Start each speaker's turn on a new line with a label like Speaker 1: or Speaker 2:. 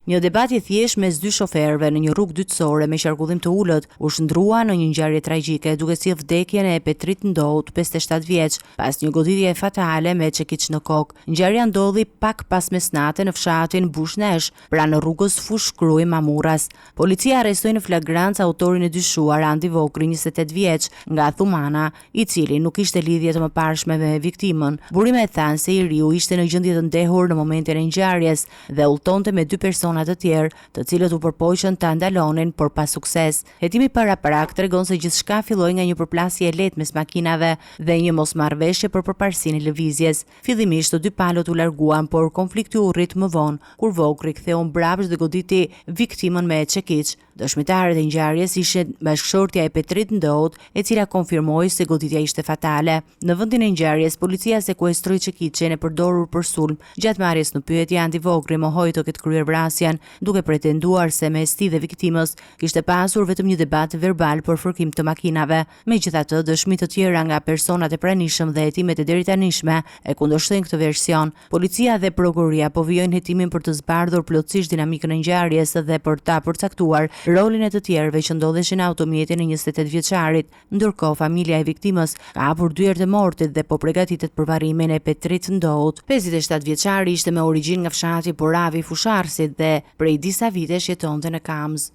Speaker 1: Një debat i thjesht mes dy shoferëve në një rrugë dytësore me qarkullim të ulët u shndrua në një ngjarje tragjike duke sjellë vdekjen e Petrit Ndout, 57 vjeç, pas një goditje fatale me çekiç në kokë. Ngjarja ndodhi pak pas mesnate në fshatin Bushnesh, pranë rrugës Fush Krui Mamuras. Policia arrestoi në flagrancë autorin e dyshuar, Andi Vokri, 28 vjeç, nga Thumana, i cili nuk kishte lidhje të mëparshme me viktimën. Burimet thanë se i riu ishte në gjendje të ndehur në momentin e ngjarjes dhe udhtonte me dy persona të tjerë, të cilët u përpoqën ta ndalonin, por pa sukses. Hetimi paraprak tregon se gjithçka filloi nga një përplasje e lehtë mes makinave dhe një mosmarrëveshje për përparësinë e lëvizjes. Fillimisht të dy palët u larguan, por konflikti u rrit më vonë, kur Vokri ktheu mbrapsht dhe goditi viktimën me çekiç. Dëshmitarët e ngjarjes ishin bashkëshortja e Petrit Ndout, e cila konfirmoi se goditja ishte fatale. Në vendin e ngjarjes, policia sekuestroi çekiçin e përdorur për sulm. Gjatë marrjes në pyetje, Andi Vokri mohoi të ketë kryer vrasjen, duke pretenduar se mes tij dhe viktimës kishte pasur vetëm një debat verbal për fërkim të makinave. Megjithatë, dëshmi të tjera nga personat e pranishëm dhe hetimet e deritanishme e kundërshtojnë këtë version. Policia dhe prokuroria po vijojnë hetimin për të zbardhur plotësisht dinamikën e ngjarjes dhe për ta përcaktuar rolin e të tjerëve që ndodheshin në automjetin e 28 vjeçarit. Ndërkohë, familja e viktimës ka hapur dyert e mortit dhe po përgatitet për varrimin e Petrit Ndout. 57 vjeçari ishte me origjinë nga fshati Poravi i Fusharësit dhe prej disa vitesh jetonte në Kamz.